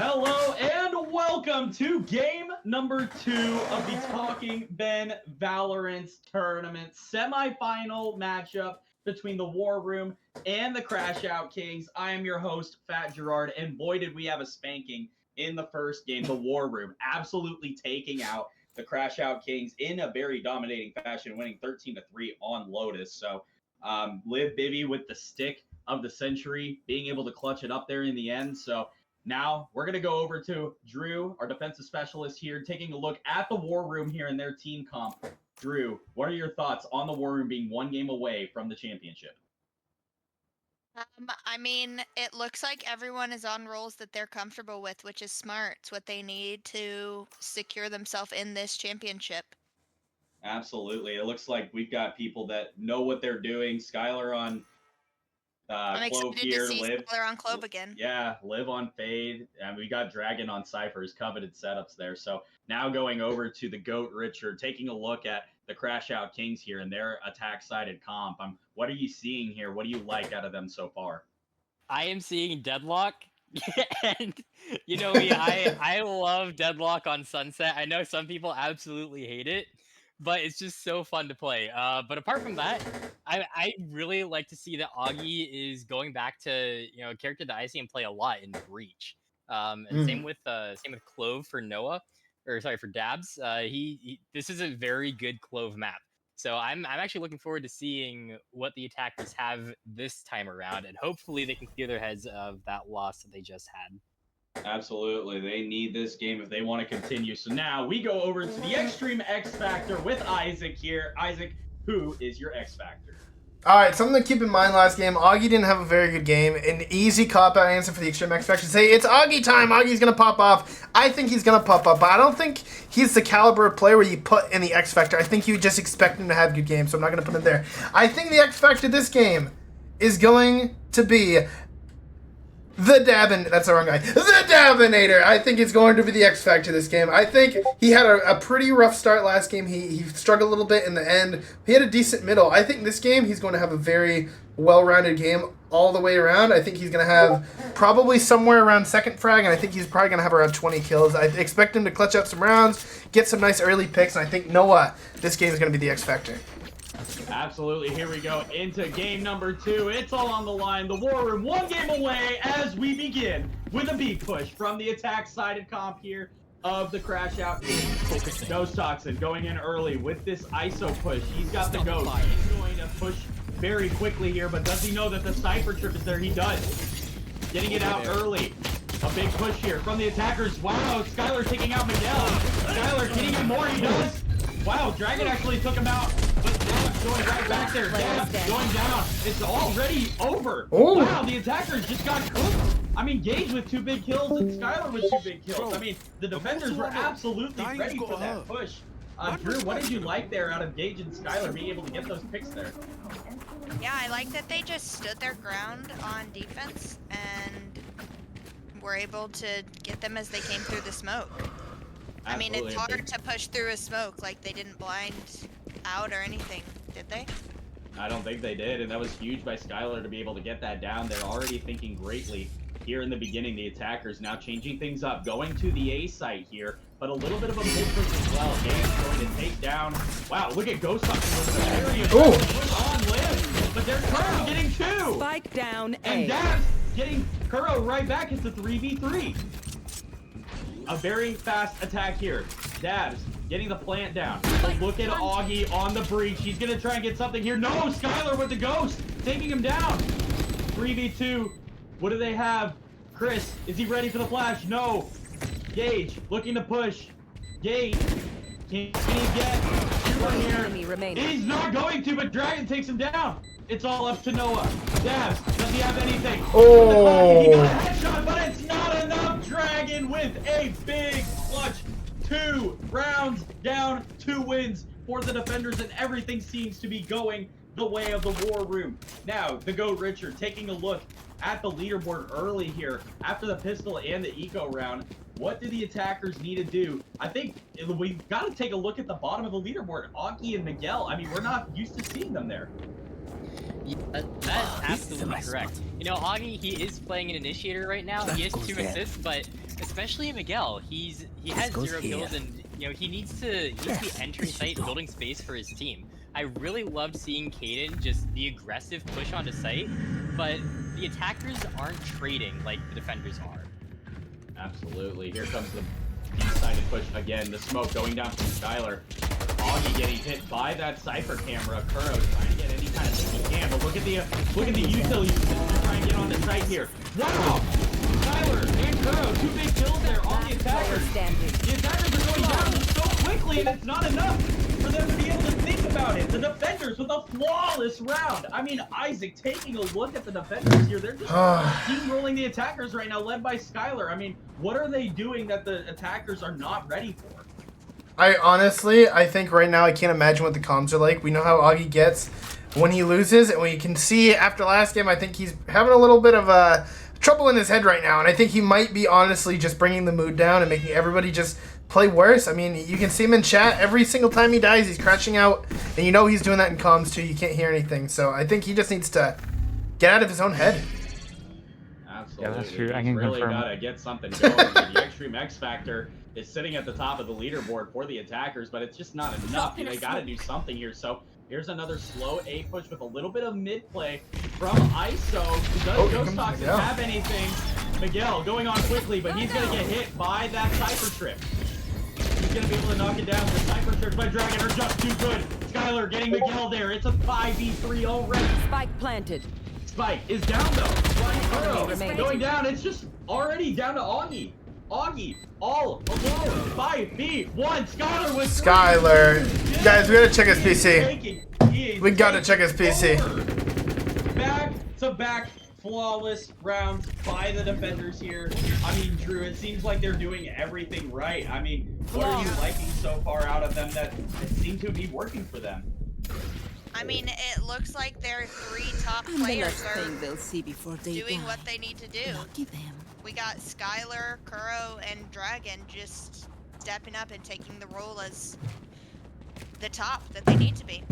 Hello and welcome to game number 2 of the Talking Ben Valorant tournament semifinal matchup between the War Room and the Crashout Kings. I am your host, Fat Gerard, and boy did we have a spanking in the first game. The War Room absolutely taking out the Crashout Kings in a very dominating fashion, winning 13-3 on Lotus. So Liv Bibby with the stick of the century, being able to clutch it up there in the end. So now we're going to go over to Drew, our defensive specialist here, taking a look at the War Room here in their team comp. Drew, what are your thoughts on the War Room being one game away from the championship? I mean, it looks like everyone is on roles that they're comfortable with, which is smart. It's what they need to secure themselves in this championship. Absolutely. It looks like we've got people that know what they're doing. Skylar on I'm Clove excited here, to see Liv. Skylar on Clove again. Yeah, Liv on Fade, and we got Dragon on Cypher's coveted setups there. So now going over to the GOAT Richard, taking a look at the Crashout Kings here and their attack-sided comp. What are you seeing here? What do you like out of them so far? I am seeing Deadlock, and you know me, I love Deadlock on Sunset. I know some people absolutely hate it, but it's just so fun to play. But apart from that, I really like to see that Augie is going back to a character that I see him play a lot in Breach. And same with Clove for Noah, or sorry for Dabs. This is a very good Clove map. So I'm actually looking forward to seeing what the attackers have this time around, and hopefully they can clear their heads of that loss that they just had. Absolutely. They need this game if they want to continue. So now we go over to the Extreme X Factor with Isaac here. Isaac, who is your X Factor? All right, something to keep in mind last game, Augie didn't have a very good game. An easy cop-out answer for the Extreme X Factor. Say, it's Augie time, Augie's going to pop off. I think he's going to pop up, but I don't think he's the caliber of player where you put in the X Factor. I think you just expect him to have good games, so I'm not going to put him there. I think the X Factor this game is going to be that's the wrong guy. The Davinator. I think it's going to be the X Factor this game. I think he had a pretty rough start last game. He struggled a little bit in the end. He had a decent middle. I think this game he's going to have a very well-rounded game all the way around. I think he's going to have probably somewhere around second frag, and I think he's probably going to have around 20 kills. I expect him to clutch out some rounds, get some nice early picks, and I think Noah, this game is going to be the X Factor. Absolutely. Here we go into game number 2. It's all on the line. The War Room one game away as we begin with a big push from the attack-sided comp here of the Crashout team. Ghost Toxin going in early with this ISO push. He's got the Ghost. He's going to push very quickly here, but does he know that the Cypher trip is there? He does. Getting it out early. A big push here from the attackers. Wow, Skylar taking out Miguel. Skylar, can he get more? He does. Wow, Dragon actually took him out, but Dab's going right back there. Dab's going down. It's already over. Ooh. Wow, the attackers just got cooked. I mean, Gage with 2 big kills and Skylar with 2 big kills. I mean, the defenders were absolutely ready for that push. Drew, what did you like there out of Gage and Skylar being able to get those picks there? Yeah, I like that they just stood their ground on defense and were able to get them as they came through the smoke. I mean, it's hard to push through a smoke. Like, they didn't blind out or anything, did they? I don't think they did, and that was huge by Skylar to be able to get that down. They're already thinking greatly here in the beginning. The attackers now changing things up, going to the A site here, but a little bit of a mid push as well. Game's going to take down. Wow, look at Ghost Toxin with a very aggressive on Liv, but they're Kuro getting 2. Spike down A. And Dabs getting Kuro right back into 3v3. A very fast attack here. Dabs getting the plant down. But look at Augie on the breach. He's going to try and get something here. No, Skylar with the ghost. Taking him down. 3v2. What do they have? Chris, is he ready for the flash? No. Gage looking to push. Gage. Can he get one here? He's not going to, but Dragon takes him down. It's all up to Noah. Dabs, does he have anything? Oh. He got a headshot, but it's not enough. Dragon with a big clutch. 2 rounds down, 2 wins for the defenders, and everything seems to be going the way of the War Room. Now, the GOAT Richard taking a look at the leaderboard early here after the pistol and the eco round. What do the attackers need to do? I think we've got to take a look at the bottom of the leaderboard. Augie and Miguel, I mean, we're not used to seeing them there. Yeah, that's absolutely correct. You know, Augie, he is playing an initiator right now. He has 2 assists, but especially Miguel. He has 0 kills, and you know he needs to be entering site, building space for his team. I really loved seeing Kaden just the aggressive push onto site, but the attackers aren't trading like the defenders are. Absolutely. Here comes the B-sided push again. The smoke going down from Skylar. Augie getting hit by that Cypher camera. Kuro trying to get any kind of thing he can, but look at the util usage to try and get on the site here. Wow! Skylar and Kuro, 2 big kills there on the attackers. The attackers are going down so quickly, and it's not enough for them to be able to think about it. The defenders with a flawless round. I mean, Isaac, taking a look at the defenders here, they're just steamrolling the attackers right now, led by Skylar. I mean, what are they doing that the attackers are not ready for? I think right now I can't imagine what the comms are like. We know how Augie gets when he loses, and we can see after last game, I think he's having a little bit of trouble in his head right now, and I think he might be honestly just bringing the mood down and making everybody just play worse. I mean, you can see him in chat. Every single time he dies, he's crashing out, and you know he's doing that in comms too. You can't hear anything, so I think he just needs to get out of his own head. Absolutely. Yeah, that's true. I He's can really confirm. gotta get something going. The Extreme X Factor is sitting at the top of the leaderboard for the attackers, but it's just not enough. They gotta do something here. So here's another slow A push with a little bit of mid play from ISO. Does Ghost Toxin have anything? Miguel going on quickly, but he's gonna get hit by that Cypher Trip. He's gonna be able to knock it down. The Cypher Trips by Dragon are just too good. Skylar getting Miguel there. It's a 5v3 already. Spike planted. Spike is down though. Going down. It's just already down to Augie. Augie all alone. 5v1. Skylar with Skylar. Guys, we gotta check his PC. We gotta check his PC. Back to back flawless rounds by the defenders here. I mean, Drew, it seems like they're doing everything right. I mean, what are you liking so far out of them that seem to be working for them? I mean, it looks like their 3 top players are they'll see before they doing what they need to do. Lucky them. We got Skylar, Kuro, and Dragon just stepping up and taking the role as the top that they need to be.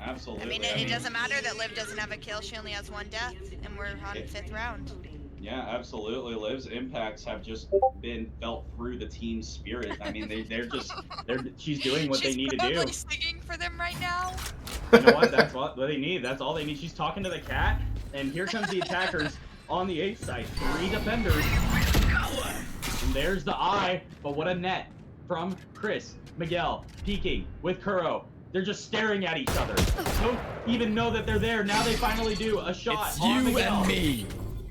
Absolutely. I mean, it doesn't matter that Liv doesn't have a kill. She only has 1 death, and we're on 5th round. Yeah, absolutely. Liv's impacts have just been felt through the team spirit. I mean, she's doing what they need to do. She's probably singing for them right now. You know what? That's what they need. That's all they need. She's talking to the cat, and here comes the attackers on the 8th side. 3 defenders. And there's the eye, but what a net from Chris. Miguel peeking with Kuro. They're just staring at each other. Don't even know that they're there. Now they finally do a shot. It's on you Miguel. and me.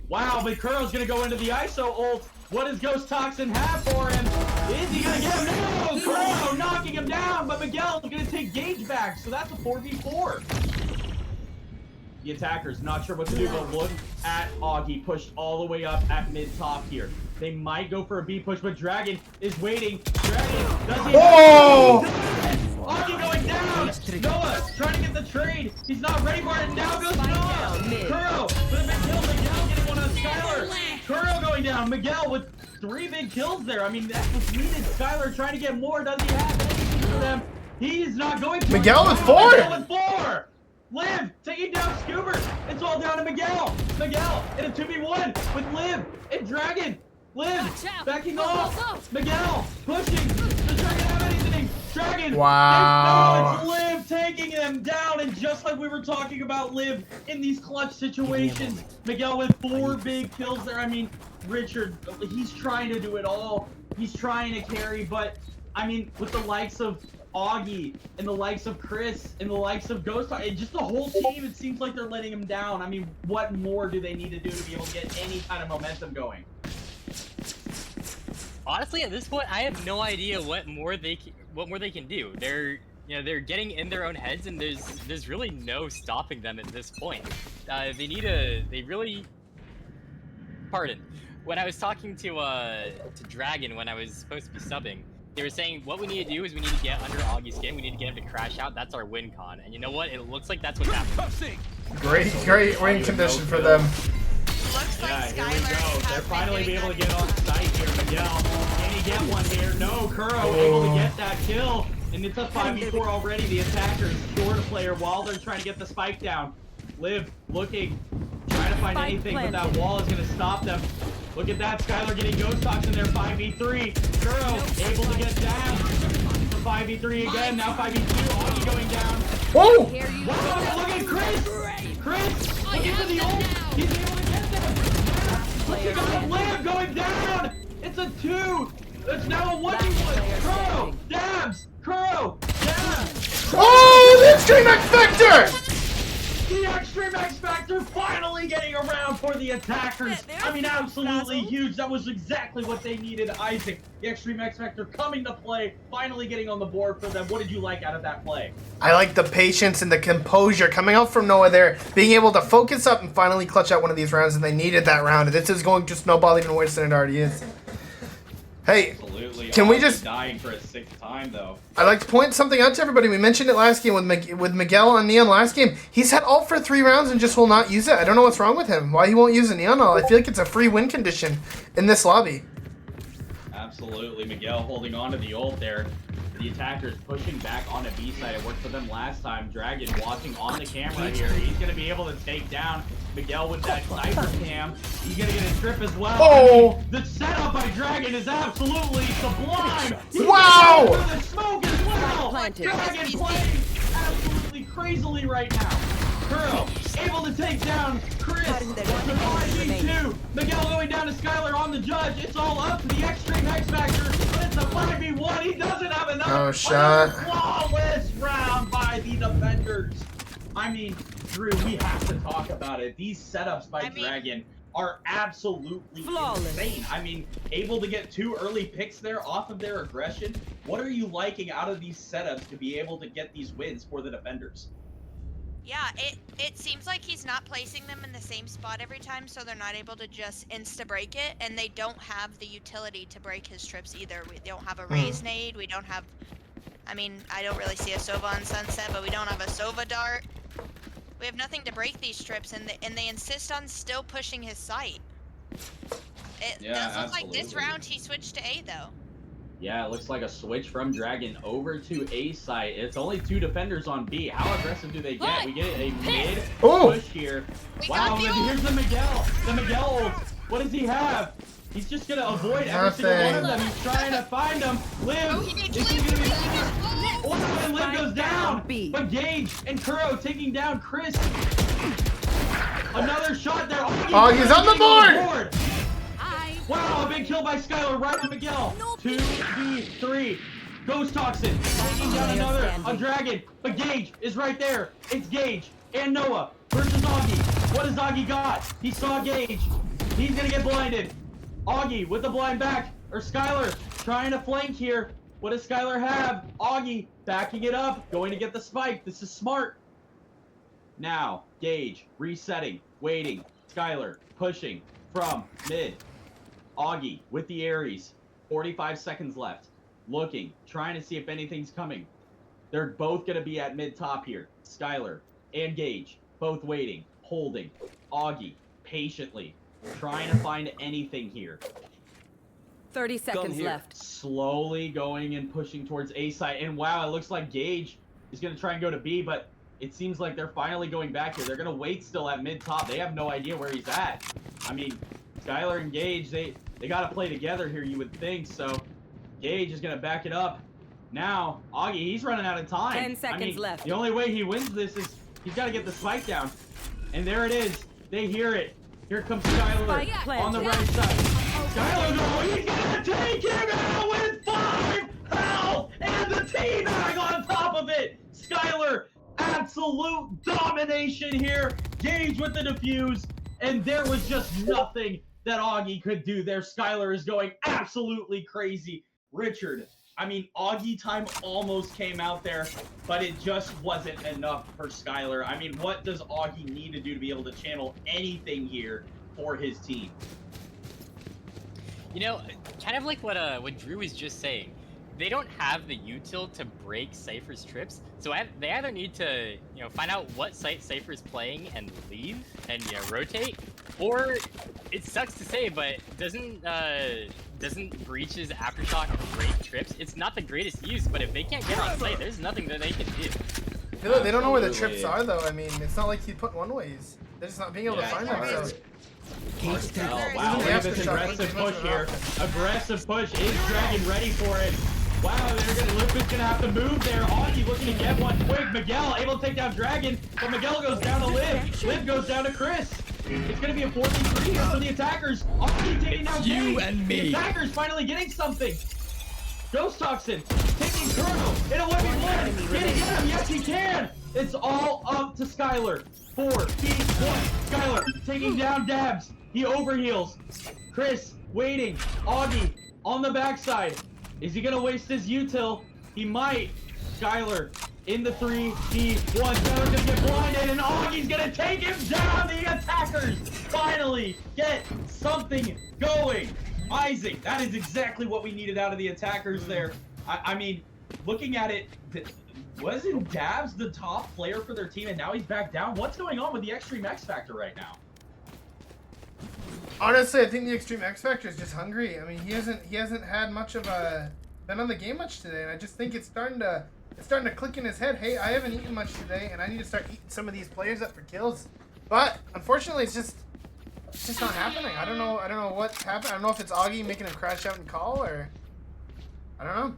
Wow, but Kuro's gonna go into the ISO ult. What does Ghost Toxin have for him? Is he gonna get him? No! Kuro knocking him down, but Miguel's gonna take Gage back, so that's a 4v4. The attackers not sure what to do, but look at Augie pushed all the way up at mid-top here. They might go for a B push, but Dragon is waiting. Dragon, does he? Augie going down! Noah trying to get the trade. He's not ready for it. Now goes Noah. Kuro with a big kill. Miguel getting one on Skylar. Kuro going down. Miguel with 3 big kills there. I mean, that was needed. Skylar trying to get more. Does he have anything for them? He's not going to. Miguel with 4. Miguel with 4. Liv taking down Scuber. It's all down to Miguel. Miguel in a 2v1 with Liv and Dragon. Liv backing off. Miguel pushing. Does Dragon have anything? Dragon. Wow. No, it's Liv taking them down, and just like we were talking about Liv in these clutch situations, Miguel with 4 big kills there. I mean, Richard, he's trying to do it all. He's trying to carry, but I mean, with the likes of Augie and the likes of Chris and the likes of Ghost, and just the whole team, it seems like they're letting him down. I mean, what more do they need to do to be able to get any kind of momentum going? Honestly, at this point, I have no idea what more they can do. They're getting in their own heads, and there's really no stopping them at this point. Pardon. When I was talking to Dragon when I was supposed to be subbing, they were saying what we need to do is we need to get under Augie's skin. We need to get him to crash out. That's our win con. And you know what? It looks like that's what's happening. Great win condition for them. Looks like Yeah, here we Skylar go. has They're been finally doing be able to that get on site here. Miguel, can he get one here? No, Kuro able to get that kill. And it's a 5v4 already. The attackers short a player while they're trying to get the spike down. Liv looking, trying to find anything, but that wall is gonna stop them. Look at that, Skylar getting ghost tox in there, 5v3. Kuro able to get down. 5v3 again, now 5v2, Augie going down. Whoa! Wow, look at Chris! Chris, look into the ult. He's able to get them. Look at the lamp going down. It's a 2. It's now a 1v1. Kuro, dabs. Kuro, dabs. Oh, the Extreme X Factor! The Extreme X Factor finally getting around for the attackers. I mean, absolutely huge. That was exactly what they needed, Isaac. The Extreme X Factor coming to play, finally getting on the board for them. What did you like out of that play? I like the patience and the composure coming out from Noah there, being able to focus up and finally clutch out one of these rounds, and they needed that round. This is going to snowball even worse than it already is. Hey, absolutely. Can we just dying for a 6th time though? I'd like to point something out to everybody. We mentioned it last game with Miguel on Neon last game. He's had ult for 3 rounds and just will not use it. I don't know what's wrong with him. Why he won't use a Neon ult? I feel like it's a free win condition in this lobby. Absolutely, Miguel holding on to the ult there. The attackers pushing back on the B side. It worked for them last time. Dragon watching on the camera here. He's going to be able to take down Miguel with that sniper cam. He's going to get a trip as well. Oh! I mean, the setup by Dragon is absolutely sublime. Wow! The smoke as well. Dragon playing absolutely crazily right now. Kuro able to take down Chris. The 5v2. Miguel going down to Skylar on the judge. It's all up to the Extreme X Factor, but it's a 5v1. He doesn't have enough. Oh, shot. Flawless round by the defenders. I mean, Drew, we have to talk about it. These setups by Dragon are absolutely insane. I mean, able to get 2 early picks there off of their aggression. What are you liking out of these setups to be able to get these wins for the defenders? Yeah, it seems like he's not placing them in the same spot every time, so they're not able to just insta-break it, and they don't have the utility to break his trips either. We don't have a raise nade, we don't have... I mean, I don't really see a Sova on Sunset, but we don't have a Sova dart. We have nothing to break these trips, and they insist on still pushing his site. It does look like this round he switched to A, though. Yeah, it looks like a switch from Dragon over to A site. It's only 2 defenders on B. How aggressive do they get? We get a mid push here. Wow, here's the Miguel. The Miguel ult. What does he have? He's just going to avoid every single one of them. He's trying to find them. Liv. And Liv goes down. But Gage and Kuro taking down Chris. Another shot there. Oh, he's on the board. Wow, a big kill by Skylar right on Miguel. 2v3. Ghost Toxin taking down another. A Dragon. But Gage is right there. It's Gage and Noah versus Augie. What has Augie got? He saw Gage. He's going to get blinded. Augie with the blind back. Or Skylar trying to flank here. What does Skylar have? Augie backing it up. Going to get the spike. This is smart. Now, Gage resetting. Waiting. Skylar pushing from mid. Augie with the Ares, 45 seconds left. Looking, trying to see if anything's coming. They're both going to be at mid-top here. Skylar and Gage, both waiting, holding. Augie, patiently, trying to find anything here. 30 seconds left. Slowly going and pushing towards A site. And wow, it looks like Gage is going to try and go to B, but it seems like they're finally going back here. They're going to wait still at mid-top. They have no idea where he's at. I mean, Skylar and Gage, they got to play together here, you would think. So Gage is going to back it up. Now, Augie, he's running out of time. 10 seconds left. The only way he wins this is he's got to get the spike down. And there it is. They hear it. Here comes Skylar on the right side. Skylar, no, he's going to take him out with 5 health and the teabag on top of it. Skylar, absolute domination here. Gage with the defuse. And there was just nothing that Augie could do there. Skylar is going absolutely crazy. Richard, I mean, Augie time almost came out there, but it just wasn't enough for Skylar. I mean, what does Augie need to do to be able to channel anything here for his team? You know, kind of like what Drew was just saying. They don't have the util to break Cypher's trips, so they either need to, find out what site Cypher's playing and leave and rotate, or it sucks to say, but doesn't Breach's aftershock break trips? It's not the greatest use, but if they can't get on site, there's nothing that they can do. They don't know where the trips are, though. I mean, it's not like he's putting one-ways. They're just not being able to find themselves. Oh, wow, look at this aggressive push here. Aggressive push. Is Dragon ready for it? Wow, Liv is gonna have to move there. Augie looking to get one quick. Miguel able to take down Dragon, but Miguel goes down to Liv. Liv goes down to Chris. It's gonna be a 4v3 here for the attackers. Augie taking down You and me. The attackers finally getting something. Ghost Toxin taking Colonel in a 1v1. Can he get him? Yes, he can. It's all up to Skylar. 4v1. Skylar taking down Dabs. He overheals. Chris waiting. Augie on the backside. Is he gonna waste his util? He might. Skylar in the 3v1. Skylar's gonna get blinded and Augie's gonna take him down. The attackers finally get something going. Isaac, that is exactly what we needed out of the attackers there. I mean, looking at it, wasn't Dabs the top player for their team and now he's back down? What's going on with the Extreme X Factor right now? Honestly, I think the Extreme X Factor is just hungry. I mean, he hasn't had much of a been on the game much today, and I just think it's starting to click in his head. Hey, I haven't eaten much today, and I need to start eating some of these players up for kills. But unfortunately, it's just not happening. I don't know what's happening. I don't know if it's Augie making him crash out and call, or I don't know.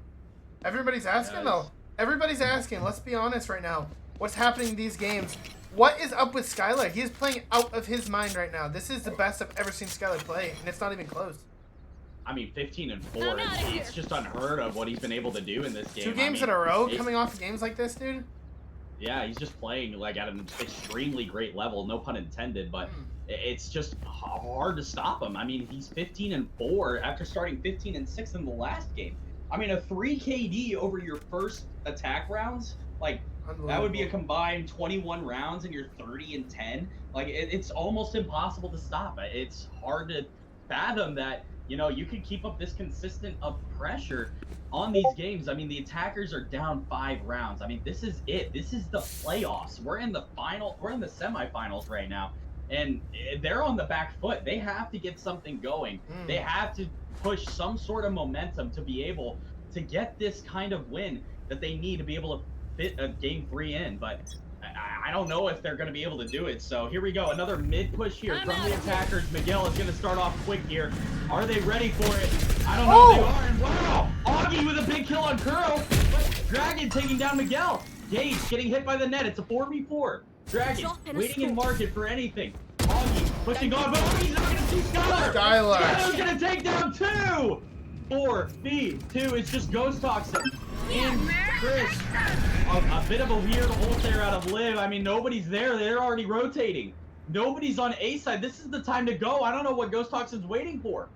Everybody's asking though. Everybody's asking. Let's be honest right now. What's happening in these games? What is up with Skylar? He is playing out of his mind right now. This is the best I've ever seen Skylar play, and it's not even close. I mean, 15-4. It's just unheard of what he's been able to do in this game. 2 games in a row, coming off of games like this, dude. Yeah, he's just playing like at an extremely great level. No pun intended, but it's just hard to stop him. I mean, he's 15-4 after starting 15-6 in the last game. I mean, a 3 KD over your first attack rounds, like. That would be a combined 21 rounds and you're 30-10. Like, it's almost impossible to stop. It's hard to fathom that, you know, you can keep up this consistent of pressure on these games. I mean, the attackers are down 5 rounds. I mean, this is it. This is the playoffs. We're in the semifinals right now. And they're on the back foot. They have to get something going. They have to push some sort of momentum to be able to get this kind of win that they need to be able to fit a game 3 in, but I don't know if they're going to be able to do it. So here we go, another mid push here from the attackers. Miguel is going to start off quick here. Are they ready for it? I don't know if they are. And wow, Augie with a big kill on Kuro, but Dragon taking down Miguel. Gage getting hit by the net. It's a 4v4. Dragon waiting in market for anything. Augie pushing on, but Augie's not going to see Skylar. Skylar's going to take down 2. 4v2. It's just Ghost Toxin. And Chris, a bit of a weird ult there out of Liv. I mean, nobody's there. They're already rotating. Nobody's on A side. This is the time to go. I don't know what Ghost Toxin's waiting for.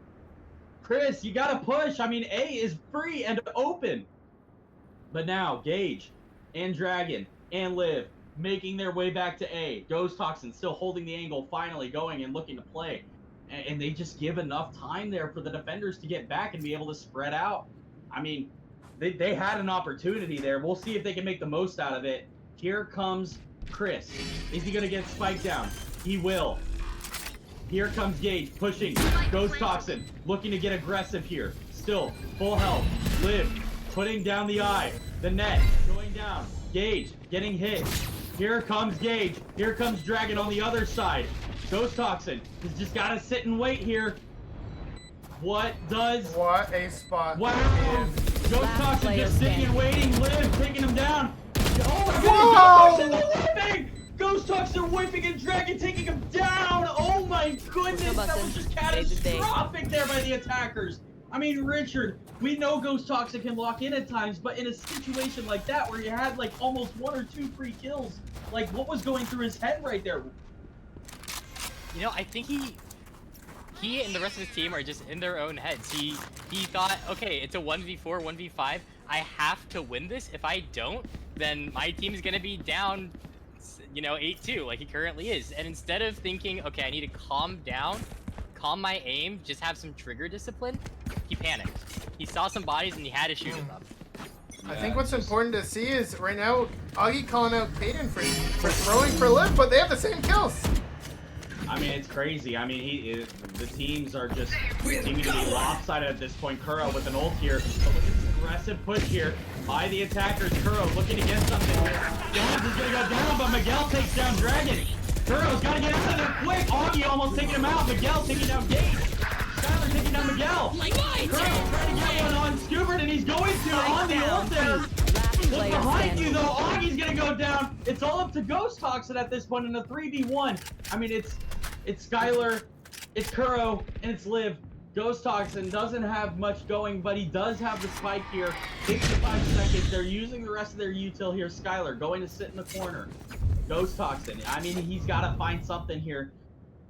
Chris, you gotta push. I mean, A is free and open. But now, Gage and Dragon and Liv making their way back to A. Ghost Toxin still holding the angle, finally going and looking to play. And they just give enough time there for the defenders to get back and be able to spread out. I mean, they had an opportunity there. We'll see if they can make the most out of it. Here comes Chris. Is he going to get spiked down? He will. Here comes Gage pushing. Ghost Toxin looking to get aggressive here. Still full health. Liv putting down the eye. The net going down. Gage getting hit. Here comes Gage. Here comes Dragon on the other side. Ghost Toxin has just got to sit and wait here. What a spot. Wow. Ghost Toxin just sitting and waiting. Liv taking him down. Oh my goodness, Ghost Toxin whipping! Ghost Toxin whipping and Dragon taking him down! Oh my goodness, that was just catastrophic there by the attackers. I mean, Richard, we know Ghost Toxin can lock in at times, but in a situation like that where you had like almost 1 or 2 free kills, like what was going through his head right there? You know, I think he and the rest of his team are just in their own heads. He thought, okay, it's a 1v4, 1v5. I have to win this. If I don't, then my team is going to be down, you know, 8-2 like he currently is. And instead of thinking, okay, I need to calm down, calm my aim, just have some trigger discipline, he panicked. He saw some bodies and he had to shoot them up. I think what's important to see is right now, Augie calling out Kaden for throwing for Liv, but they have the same kills. I mean, it's crazy. I mean, the teams are just seeming to be lopsided at this point. Kuro with an ult here. But look at this aggressive push here by the attackers. Kuro looking to get something. Jones is going to go down, but Miguel takes down Dragon. Kuro's got to get out of there quick. Augie almost taking him out. Miguel taking down Gage. Skylar taking down Miguel. Kuro trying to get one on Scoobert, and he's going to on the ult there. Look behind you, though. Augie's going to go down. It's all up to Ghost Toxin at this point in a 3v1. I mean, it's Skylar, it's Kuro, and it's Liv. Ghost Toxin doesn't have much going, but he does have the spike here. 65 seconds. They're using the rest of their util here. Skylar going to sit in the corner. Ghost Toxin. I mean, he's got to find something here.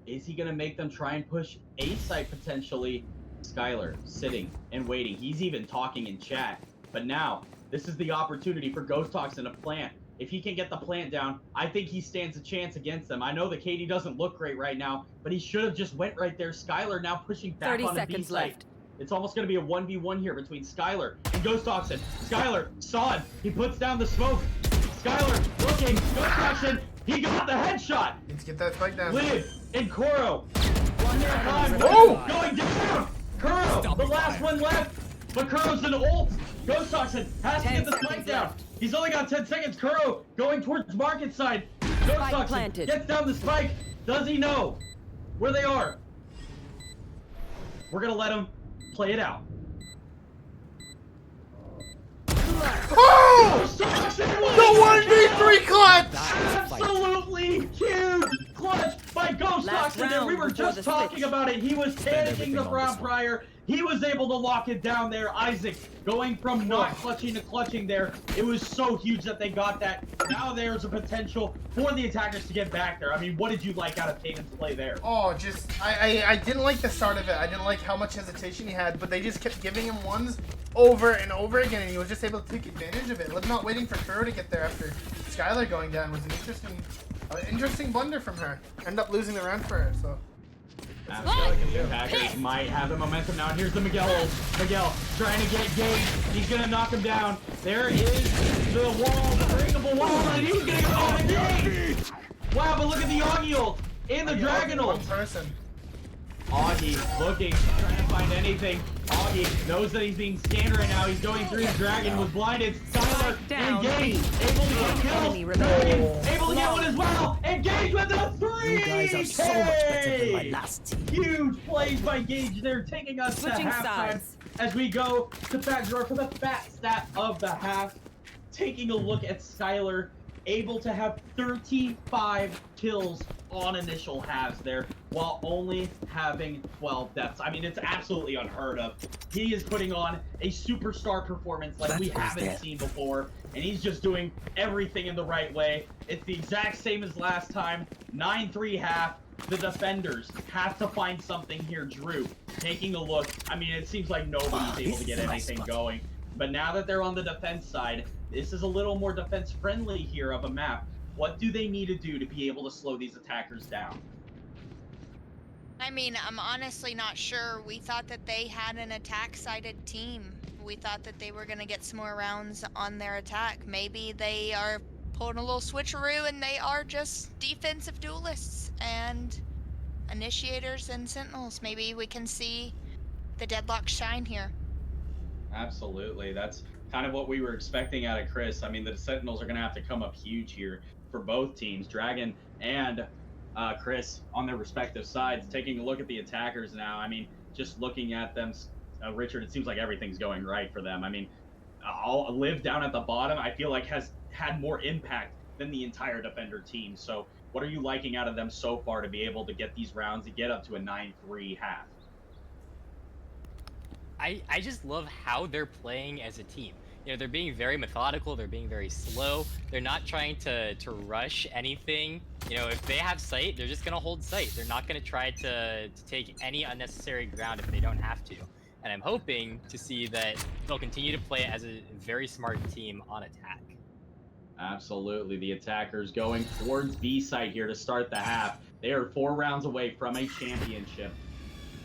Is he going to make them try and push A site potentially? Skylar sitting and waiting. He's even talking in chat. But now, this is the opportunity for Ghost Toxin to plant. If he can get the plant down, I think he stands a chance against them. I know that Katie doesn't look great right now, but he should have just went right there. Skylar now pushing back on the B site. It's almost going to be a 1v1 here between Skylar and Ghost Toxin. Skylar, Sod, he puts down the smoke. Skylar looking, Ghost Toxin, he got the headshot. Let's get that spike down. Liv and Kuro. Oh! Going down. Kuro, the last one left, but Kuro's an ult. Ghost Toxin has to get the spike down. He's only got 10 seconds. Kuro going towards market side. Ghost Toxin gets down the spike. Does he know where they are? We're gonna let him play it out. Oh! Ghost The 1v3 clutch! Absolutely huge clutch by Ghost Toxin there. We were just talking about it. He was panicking the round prior. He was able to lock it down there. Isaac going from not clutching to clutching there. It was so huge that they got that. Now there's a potential for the attackers to get back there. I mean, what did you like out of Tatum's play there? Oh, just, I didn't like the start of it. I didn't like how much hesitation he had, but they just kept giving him ones over and over again, and he was just able to take advantage of it. Liv not waiting for Kuro to get there after Skylar going down was an interesting blunder from her. End up losing the round for her, so. The attackers might have the momentum now. And here's the Miguel. Miguel trying to get Gage. He's going to knock him down. There is the wall, the breakable wall, and he's going to go on Gage. Wow, but look at the Augie ult and the Dragon ult. One person. Augie looking, trying to find anything. Augie knows that he's being scanned right now. He's going through. Dragon was blinded. Skylar engaged. Able to get kills. Dragon able to get one as well. Engage with the 3. You guys are so much better than my last team. Huge plays by Gage. They're taking us to halftime as we go to Fat Drawer for the fat stat of the half. Taking a look at Skylar, able to have 35 kills on initial halves there, while only having 12 deaths. I mean, it's absolutely unheard of. He is putting on a superstar performance like we haven't seen before, and he's just doing everything in the right way. It's the exact same as last time. 9-3 half. The defenders have to find something here. Drew, taking a look. I mean, it seems like nobody's able to get anything going. But now that they're on the defense side, this is a little more defense-friendly here of a map. What do they need to do to be able to slow these attackers down? I mean, I'm honestly not sure. We thought that they had an attack-sided team. We thought that they were going to get some more rounds on their attack. Maybe they are pulling a little switcheroo and they are just defensive duelists and initiators and sentinels. Maybe we can see the deadlock shine here. Absolutely. That's kind of what we were expecting out of Chris. I mean, the Sentinels are going to have to come up huge here for both teams. Dragon and Chris on their respective sides. Taking a look at the attackers now, I mean, just looking at them, Richard, it seems like everything's going right for them. I mean, Liv down at the bottom, I feel like has had more impact than the entire defender team. So what are you liking out of them so far to be able to get these rounds to get up to a 9-3 half? I just love how they're playing as a team. You know, they're being very methodical, they're being very slow, they're not trying to rush anything. You know, if they have sight, they're just gonna hold sight. They're not gonna try to take any unnecessary ground if they don't have to. And I'm hoping to see that they'll continue to play as a very smart team on attack. Absolutely. The attackers going towards B site here to start the half. They are 4 rounds away from a championship.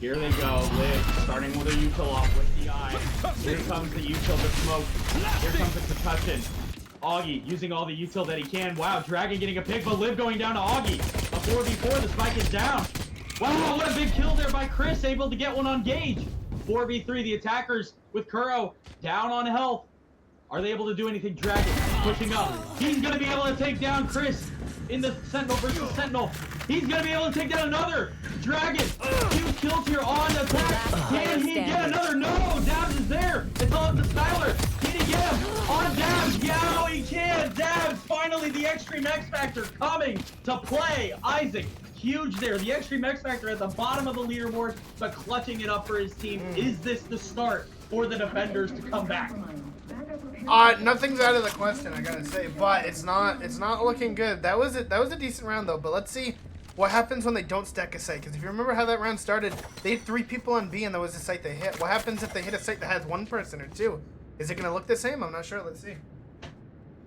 Here they go. Liv starting with a util off with the eye. Here comes the util, the smoke. Here comes the concussion. Augie using all the util that he can. Wow, Dragon getting a pick, but Liv going down to Augie. A 4v4, the spike is down. Wow, what a big kill there by Chris, able to get one on Gage. 4v3, the attackers with Kuro down on health. Are they able to do anything? Dragon pushing up. He's going to be able to take down Chris. in the Sentinel versus Sentinel. He's gonna be able to take down another Dragon. 2 kills here on attack. Can he get another? No, Dabs is there. It's all up to Skylar. Can he get him? On Dabs, yeah, he can. Dabs, finally the Extreme X Factor coming to play. Isaac, huge there. The Extreme X Factor at the bottom of the leaderboard, but clutching it up for his team. Is this the start for the defenders to come back? Nothing's out of the question, I gotta say, but it's not looking good. That was a decent round though, but let's see what happens when they don't stack a site. Because if you remember how that round started, they had 3 people on B and that was the site they hit. What happens if they hit a site that has 1 person or 2? Is it gonna look the same? I'm not sure. Let's see.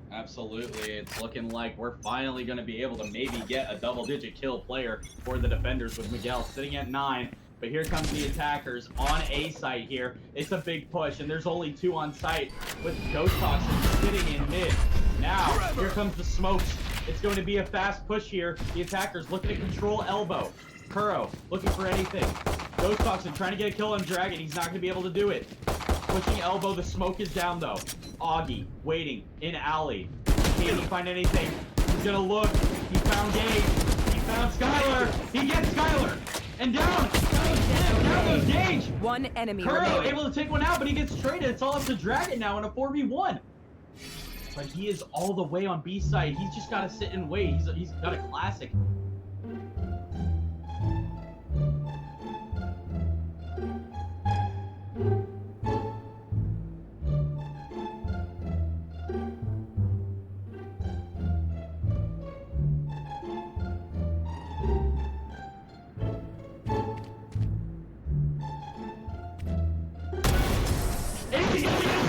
Absolutely, it's looking like we're finally going to be able to maybe get a double-digit kill player for the defenders with Miguel sitting at 9. But here comes the attackers on A site here. It's a big push, and there's only 2 on site with Ghost Toxin sitting in mid. Now, here comes the smokes. It's going to be a fast push here. The attackers looking to control elbow. Kuro looking for anything. Ghost Toxin trying to get a kill on Dragon. He's not going to be able to do it. Pushing elbow. The smoke is down, though. Augie waiting in alley. Can he find anything? He's going to look. He found Gage. He found Skylar. He gets Skylar. And down. Down goes Gage. 1 enemy Kuro remaining. able to take one out, but he gets traded. It's all up to Dragon now in a 4v1. But he is all the way on B side. He's just got to sit and wait. He's got a classic.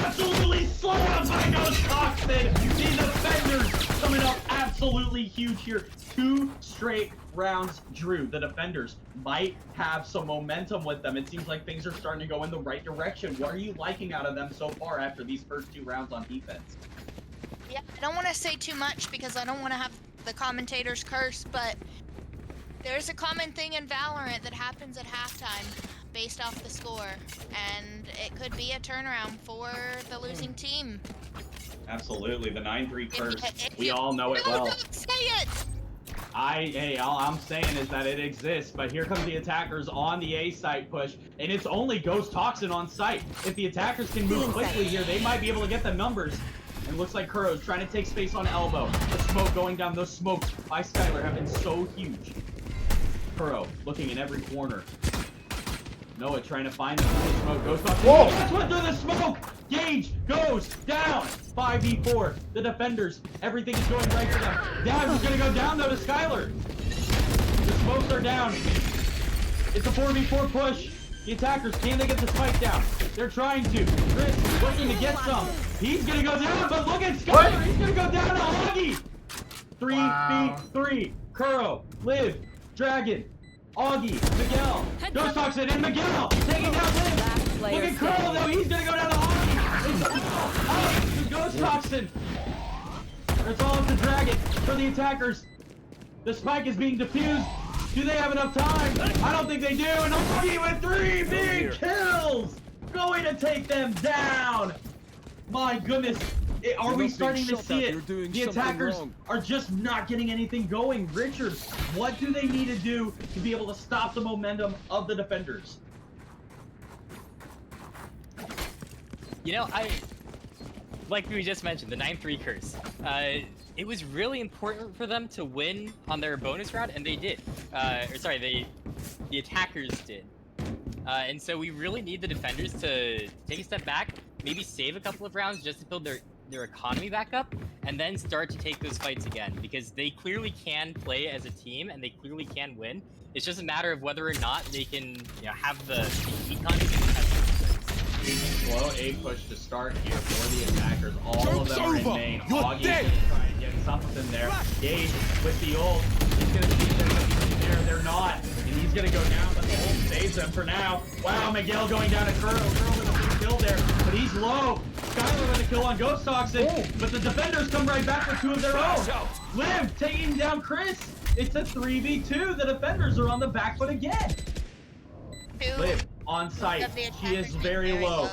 Absolutely slammed by Ghost Toxin. The defenders coming up absolutely huge here. 2 straight rounds drew. The defenders might have some momentum with them. It seems like things are starting to go in the right direction. What are you liking out of them so far after these first 2 rounds on defense? Yeah, I don't want to say too much because I don't want to have the commentators curse, but there's a common thing in Valorant that happens at halftime based off the score, and it could be a turnaround for the losing team. Absolutely, the 9-3 curse. We all know it well. Don't say it! All I'm saying is that it exists, but here come the attackers on the A site push, and it's only Ghost Toxin on site. If the attackers can move quickly here, they might be able to get the numbers. And it looks like Kuro's trying to take space on elbow. The smoke going down. Those smokes by Skylar have been so huge. Kuro looking in every corner. Noah trying to find the smoke. Ghost Toxin. Whoa! That's what through the smoke! Gage goes down. 5v4. The defenders. Everything is going right for them. Dabs is going to go down though to Skylar. The smokes are down. It's a 4v4 push. The attackers, can they get the spike down? They're trying to. Chris looking to get some. He's going to go down, but look at Skylar. What? He's going to go down to Augie. 3v3. Kuro, Liv, Dragon, Augie, Miguel, Ghost Toxin, and Miguel taking down Liv. Last Look player at Kuro, standing. though. He's going to go down to Augie. It's out to Ghost Toxin. It's all up to Dragon for the attackers. The spike is being defused. Do they have enough time? I don't think they do. And Augie with 3 big kills. Going to take them down. My goodness. Are we starting to see it? The attackers are just not getting anything going. Richard, what do they need to do to be able to stop the momentum of the defenders? You know, like we just mentioned, the 9-3 curse. It was really important for them to win on their bonus round, and they did. The attackers did. And so we really need the defenders to take a step back, maybe save a couple of rounds just to build their economy back up, and then start to take those fights again, because they clearly can play as a team and they clearly can win. It's just a matter of whether or not they can, have the econ to contest. Slow A push to start here for the attackers. All of them are in main. You're Augie's dead. gonna try and get something there. Gage with the ult. He's gonna see if there's anything there. They're not. And he's gonna go down, but the ult saves him for now. Wow, Miguel going down to Kuro. Kuro with a big kill there, but he's low. Skylar with a kill on Ghost Toxin, but the defenders come right back with 2 of their own. Liv taking down Chris. It's a 3v2. The defenders are on the back foot again. Liv on site. She is very low.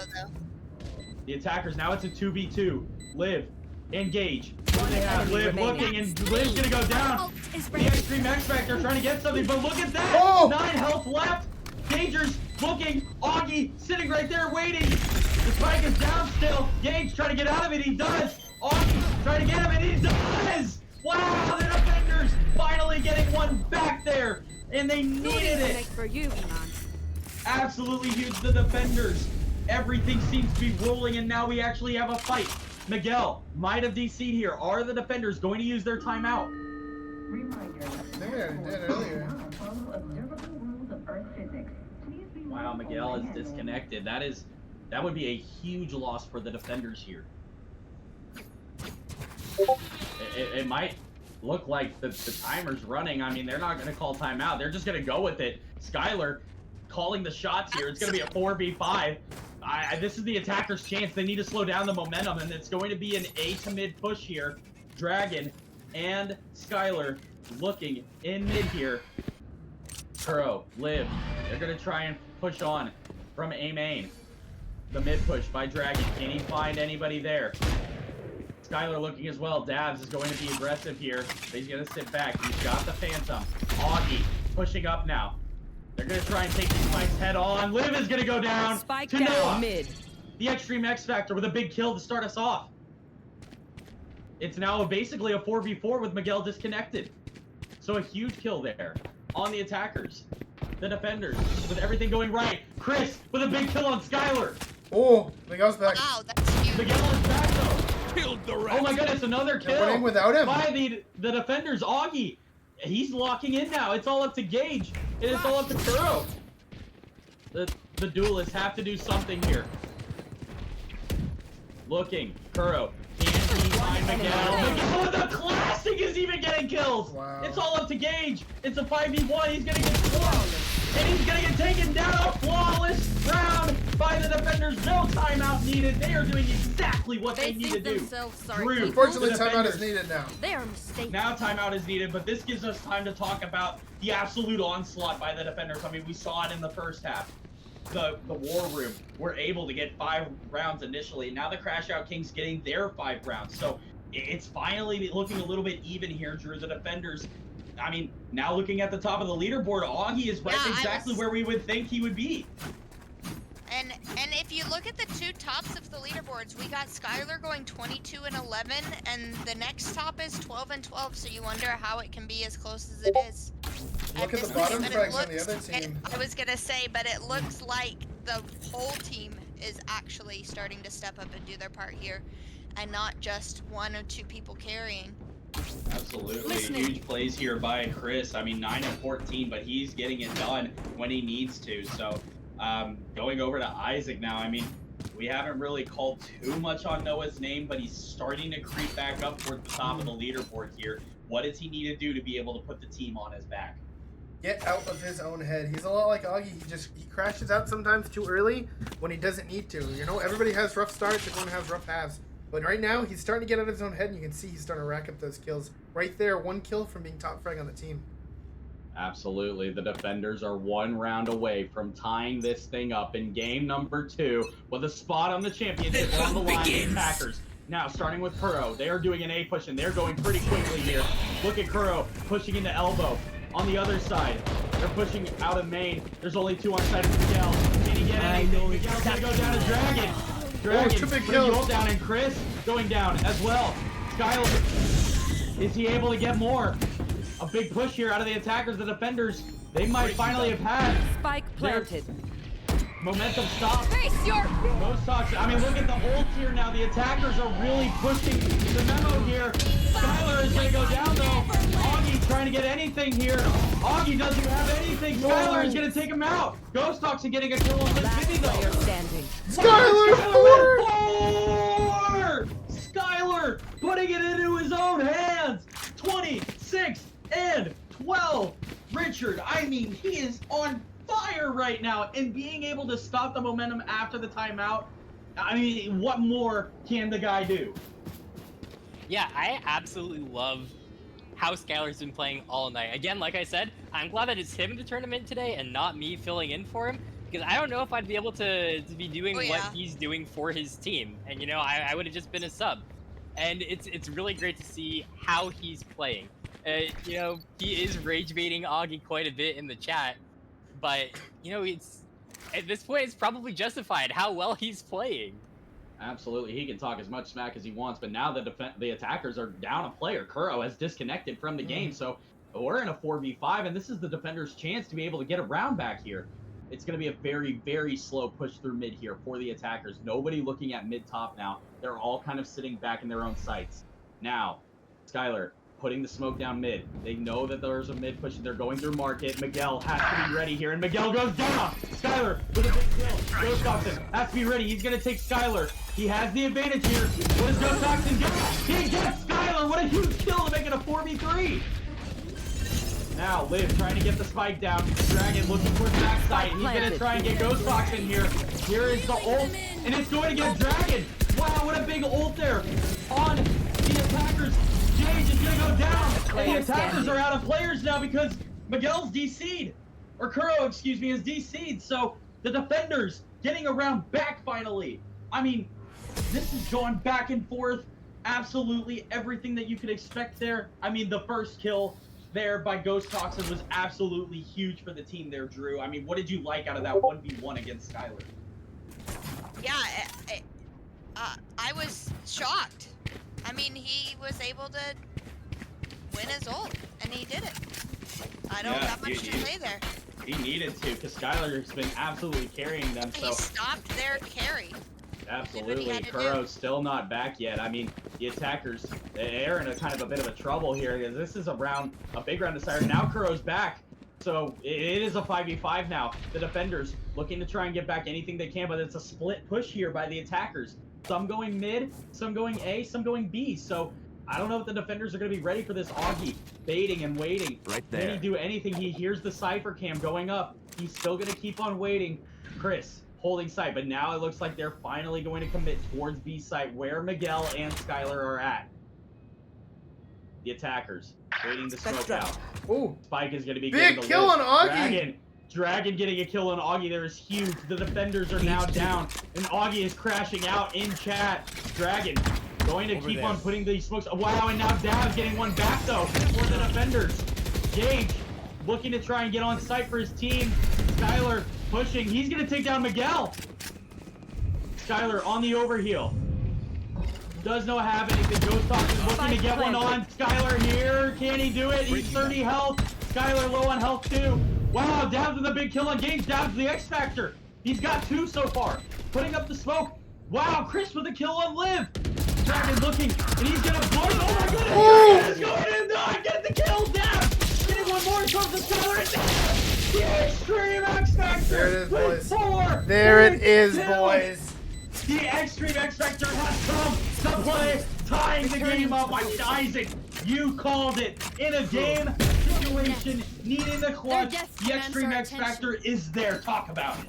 The attackers, now it's a 2v2. Liv Engage. They have Liv looking, and Liv's gonna go down. The Extreme X Factor trying to get something, but look at that! Oh! 9 health left. Danger's looking. Augie sitting right there waiting. The spike is down still. Gage trying to get out of it. He does. Augie trying to get him, and he does. Wow! The defenders finally getting one back there, and they needed it. For you, man. Absolutely huge. The defenders. Everything seems to be rolling, and now we actually have a fight. Miguel might have DC'd here. Are the defenders going to use their timeout? They did earlier. Wow, Miguel is disconnected. That would be a huge loss for the defenders here. It might look like the timer's running. I mean, they're not going to call timeout. They're just going to go with it. Skylar calling the shots here. It's going to be a 4v5. This is the attacker's chance. They need to slow down the momentum, and it's going to be an A to mid push here. Dragon and Skylar looking in mid here. Kuro, Liv, they're going to try and push on from A main. The mid push by Dragon. Can he find anybody there? Skylar looking as well. Dabs is going to be aggressive here, but he's going to sit back. He's got the Phantom. Augie pushing up now. They're going to try and take these fights head on. Liv is going to go down. Spike to down Noah. mid. The Extreme X Factor with a big kill to start us off. It's now basically a 4v4 with Miguel disconnected. So a huge kill there on the attackers. The defenders with everything going right. Chris with a big kill on Skylar. Oh, Miguel's back. Wow, that's huge. Miguel is back though. Oh my goodness, another They're winning kill without him. by the defenders. Augie, he's locking in now. It's all up to Gage, and it's all up to Kuro. The duelists have to do something here. Looking, Kuro. Can he find Miguel? Miguel with the classic is even getting kills. Wow. It's all up to Gage. It's a 5v1. He's gonna get swarmed, and he's gonna get taken down. A flawless round by the defenders. No timeout needed. They are doing exactly what they need to do. Drew, Unfortunately, the timeout is defenders. needed now. They are mistaken. Now timeout is needed, but this gives us time to talk about the absolute onslaught by the defenders. I mean, we saw it in the first half. The War Room were able to get 5 rounds initially. Now the Crashout Kings getting their 5 rounds. So it's finally looking a little bit even here, Drew. The defenders, I mean, now looking at the top of the leaderboard, Augie is right exactly where we would think he would be. And if you look at the 2 tops of the leaderboards, we got Skylar going 22 and 11, and the next top is 12 and 12. So you wonder how it can be as close as it is. Look at the this bottom point, but it frags on the looks- other team. I was gonna say, but it looks like the whole team is actually starting to step up and do their part here, and not just 1 or 2 people carrying. Absolutely. Huge plays here by Chris. I mean, 9 and 14, but he's getting it done when he needs to. So going over to Isaac now, I mean, we haven't really called too much on Noah's name, but he's starting to creep back up towards the top of the leaderboard here. What does he need to do to be able to put the team on his back? Get out of his own head. He's a lot like Augie. He crashes out sometimes too early when he doesn't need to. You know, everybody has rough starts. Everyone has rough halves. But right now, he's starting to get out of his own head, and you can see he's starting to rack up those kills. Right there, 1 kill from being top frag on the team. Absolutely. The defenders are 1 round away from tying this thing up in game number 2 with a spot on the championship on the line. The Packers. Now, starting with Kuro, they are doing an A push, and they're going pretty quickly here. Look at Kuro pushing into elbow. On the other side, they're pushing out of main. There's only 2 on side of Miguel. Can he get anything? Miguel's gonna go down to Dragon. Dragon, two big putting kills. Joel down, and Chris going down as well. Skylar, is he able to get more? A big push here out of the attackers. The defenders, they might finally have had Spike planted. momentum stop. Face your. Most toxic. I mean, look at the ult here now. The attackers are really pushing the memo here. Skylar is going to go down, though. Augie trying to get anything here. Augie doesn't have anything. Skylar is going to take him out. Ghost Toxin getting a kill on this Vivi, Player though. standing. Skylar! Skylar! Skylar putting it into his own hands. 26 and 12. Richard, I mean, he is on fire right now, and being able to stop the momentum after the timeout, I mean, what more can the guy do? Yeah, I absolutely love how Skylar's been playing all night. Again, like I said, I'm glad that it's him in the tournament today and not me filling in for him, because I don't know if I'd be able to be doing what he's doing for his team. And, you know, I would have just been a sub. and it's really great to see how he's playing. You know, he is rage baiting Augie quite a bit in the chat, but you know, it's at this point it's probably justified how well he's playing. Absolutely, he can talk as much smack as he wants, but now the attackers are down a player. Kuro has disconnected from the game, so we're in a 4v5, and this is the defender's chance to be able to get around back here. It's going to be a very, very slow push through mid here for the attackers. Nobody looking at mid-top now. They're all kind of sitting back in their own sights. Now, Skylar putting the smoke down mid. They know that there's a mid push, and they're going through market. Miguel has to be ready here, and Miguel goes down. Skylar with a big kill. Ghost Toxin has to be ready. He's going to take Skylar. He has the advantage here. What does Ghost Toxin get? He gets Skylar. What a huge kill to make it a 4v3. Now, Liv trying to get the spike down. Dragon looking for his backside. He's going to try and get Ghost Toxin here. Here is the ult, and it's going to get Dragon. Wow, what a big ult there on the attackers. Jage is going to go down. And the attackers are out of players now because Miguel's DC'd. Or Kuro, excuse me, is DC'd. So the defenders getting around back finally. I mean, this is going back and forth. Absolutely everything that you could expect there. I mean, the first kill there by Ghost Toxin was absolutely huge for the team there, Drew. I mean, what did you like out of that 1v1 against Skylar? Yeah, I was shocked. I mean, he was able to win his ult, and he did it. I don't have much to say there. He needed to, because Skylar's been absolutely carrying them. So he stopped their carry. Absolutely. Kuro's still not back yet. I mean, the attackers, they're in a kind of a bit of a trouble here, because this is a big round of siren. Now Kuro's back. So it is a 5v5 now. The defenders looking to try and get back anything they can, but it's a split push here by the attackers. Some going mid, some going A, some going B. So I don't know if the defenders are going to be ready for this Augie. Baiting and waiting. Right there. Can he do anything? He hears the Cypher cam going up. He's still going to keep on waiting. Chris holding site, but now it looks like they're finally going to commit towards B site where Miguel and Skylar are at. The attackers waiting to smoke out. Ooh. Spike is going to be big kill on Augie. Dragon getting a kill on Augie there is huge. The defenders are now down, and Augie is crashing out in chat. Dragon going to keep on putting these smokes. Wow, and now Dav's getting one back though for the defenders. Gage looking to try and get on site for his team. Skylar pushing. He's going to take down Miguel. Skylar on the overheal. Does not have anything. Ghost Toxin looking to get one on Skylar here. Can he do it? He's 30 health. Skylar low on health too. Wow, down to the big kill on Gage. Down to the X Factor. He's got 2 so far. Putting up the smoke. Wow, Chris with a kill on Liv. Dragon looking, and he's gonna blow. Oh my goodness! He's going in. No, get the kill down. Getting one more towards the Skylar. And the Extreme X Factor. There it is, boys. 4 There it is, kills. boys. The Extreme X Factor has come to play, tying the game up by Isaac. You called it. In a game situation, needing the clutch, the Extreme X Factor is there. Talk about it.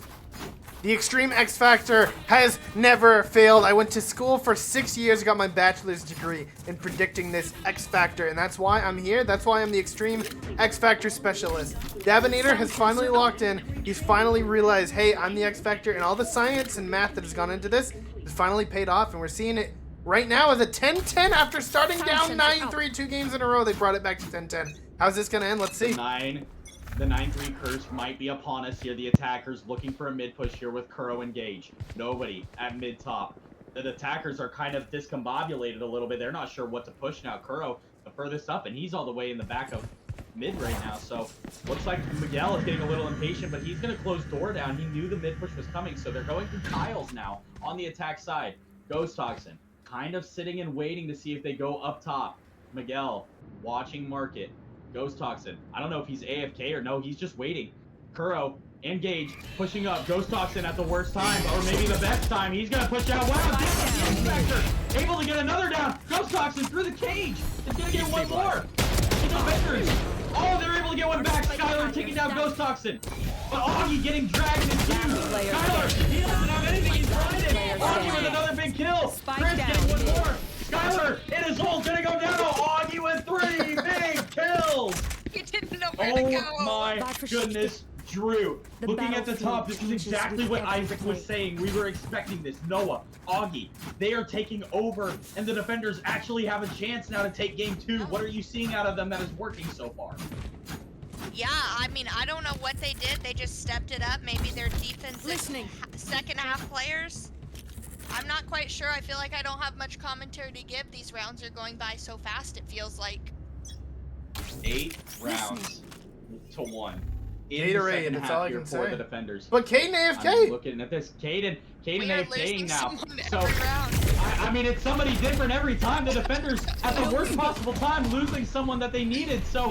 The Extreme X Factor has never failed. I went to school for 6 years, got my bachelor's degree in predicting this X Factor, and that's why I'm here. That's why I'm the Extreme X Factor specialist. Davinator has finally locked in. He's finally realized, hey, I'm the X Factor, and all the science and math that has gone into this has finally paid off, and we're seeing it right now as a 10-10 after starting down 9-3 2 games in a row. They brought it back to 10-10. How's this gonna end? Let's see. The 9-3 curse might be upon us here. The attackers looking for a mid push here with Kuro and Gage. Nobody at mid top. The attackers are kind of discombobulated a little bit. They're not sure what to push now. Kuro the furthest up, and he's all the way in the back of mid right now. So looks like Miguel is getting a little impatient, but he's going to close door down. He knew the mid push was coming, so they're going through tiles now on the attack side. Ghost Toxin kind of sitting and waiting to see if they go up top. Miguel watching market. Ghost Toxin. I don't know if he's AFK or no, he's just waiting. Kuro and Gage pushing up. Ghost Toxin at the worst time, or maybe the best time. He's gonna push out. Wow, X-Factor able to get another down. Ghost Toxin through the cage. It's gonna get one more. The defenders. Oh, they're able to get one back. Skylar taking down Ghost Toxin. But Augie getting dragged in two. Skylar, he doesn't have anything. He's blinded. Augie with another big kill. Chris getting one more. Skylar in his ult gonna go down. Augie with 3 big kills. He didn't know where to go. Oh my goodness. Drew, The looking at the top, battlefield this is changes exactly with what every Isaac was play. saying. We were expecting this. Noah, Augie, they are taking over, and the defenders actually have a chance now to take game 2. What are you seeing out of them that is working so far? Yeah, I mean, I don't know what they did. They just stepped it up. Maybe their defense Listening. second half players. I'm not quite sure. I feel like I don't have much commentary to give. These rounds are going by so fast, it feels like. 8 rounds to 1. In the Gatorade, second that's half all I here can for say. the defenders. But Caden I'm AFK. looking at this. Caden We are AFKing losing now. someone So, every round. I mean, it's somebody different every time. The defenders, at the worst possible time, losing someone that they needed. So,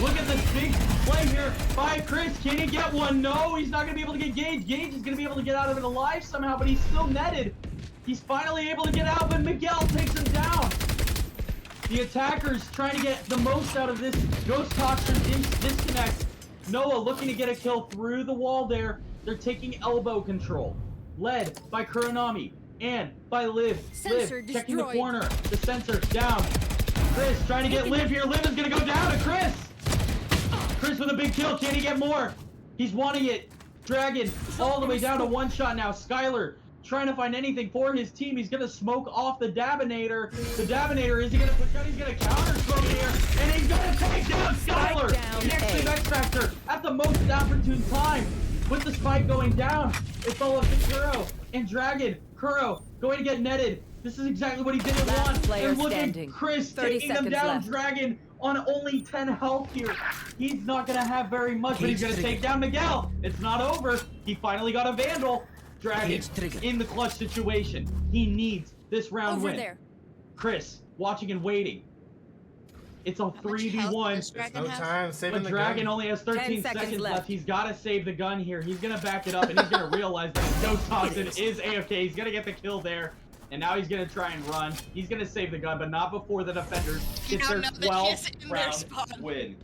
look at this big play here by Chris. Can he get one? No, he's not going to be able to get Gage. Gage is going to be able to get out of it alive somehow, but he's still netted. He's finally able to get out, but Miguel takes him down. The attackers trying to get the most out of this Ghost Toxin disconnect. Noah looking to get a kill through the wall there. They're taking elbow control. Led by Kuronami and by Liv. Sensor Liv checking the destroyed. corner. The sensor down. Chris trying to get Liv here. Liv is going to go down to Chris. Chris with a big kill. Can he get more? He's wanting it. Dragon all the way down to 1 shot now. Skylar trying to find anything for his team. He's going to smoke off the Dabinator. The Dabinator, is he going to push out? He's going to counter smoke here. And he's going to take down Skylar. down Next A. to X Factor at the most opportune time. With the spike going down, it's all up to Kuro and Dragon. Kuro going to get netted. This is exactly what he didn't Last want. player And look standing. at Chris 30 taking them seconds down. left. Dragon on only 10 health here. He's not going to have very much, but he's going to take down Miguel. It's not over. He finally got a Vandal. Dragon in the clutch situation. He needs this round Over win. there. Chris watching and waiting. It's a How much health 3v1. does There's Dragon no have? time. Saving But the Dragon gun. only has 13 10 seconds seconds left. left. He's got to save the gun here. He's going to back it up, and he's going to realize that Ghost Toxin is AFK. He's going to get the kill there, and now he's going to try and run. He's going to save the gun, but not before the defenders You get their don't know that he's 12th in their round spawn. win.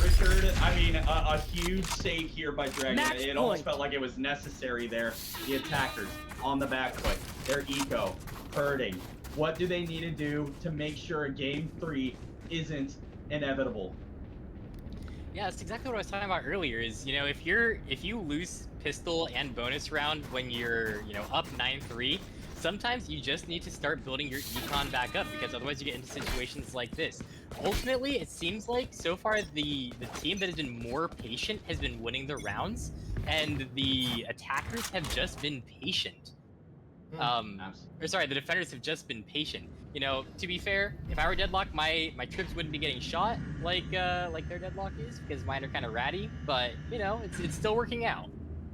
Richard, I mean, a huge save here by Dragon. Match It almost point. felt like it was necessary there. The attackers on the back foot. Their eco hurting. What do they need to do to make sure game 3 isn't inevitable? Yeah, that's exactly what I was talking about earlier. Is, you know, if you lose pistol and bonus round when you're, you know, up 9-3, sometimes you just need to start building your econ back up, because otherwise you get into situations like this. Ultimately, it seems like so far the team that has been more patient has been winning the rounds, and the attackers have just been patient. Or sorry, the defenders have just been patient. You know, to be fair, if I were Deadlock, my trips wouldn't be getting shot like their Deadlock is, because mine are kind of ratty. But you know, it's still working out.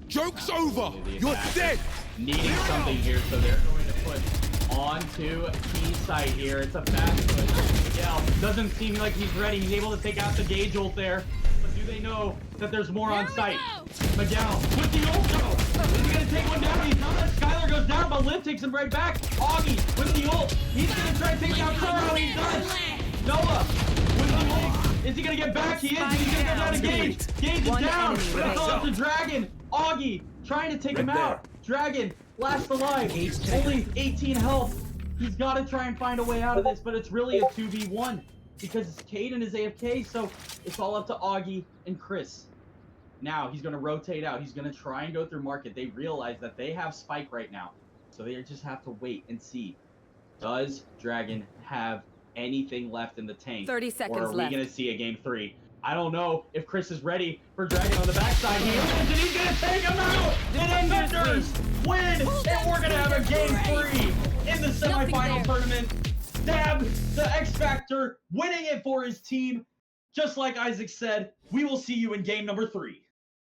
Joke's over! The You're attackers dead! Needing something here, so they're going to put onto key site here. It's a fast push. Miguel doesn't seem like he's ready. He's able to take out the Gage ult there. But do they know that there's more on site? Miguel with the ult though. Is he gonna take one down? He's not. Skylar goes down, but Liv takes him right back. Augie with the ult. He's gonna try to take down Kuro. He does. Noah with the ult. Is he gonna get back? He is. And he's gonna go down to Gage. Gage is One down. enemy But it's all up to remaining. Dragon. Augie trying to take him Right out. Dragon last alive. Only 18 health. He's got to try and find a way out of this, but it's really a 2v1 because Caden is AFK, so it's all up to Augie and Chris. Now he's going to rotate out. He's going to try and go through market. They realize that they have Spike right now, so they just have to wait and see. Does Dragon have anything left in the tank? 30 seconds or are we left. going to see a game 3? I don't know if Chris is ready for Dragon on the backside. He is, and he's going to take him out! The defenders win! And we're going to have a game 3 in the semifinal tournament. Dab, the X Factor, winning it for his team. Just like Isaac said, we will see you in game number 3.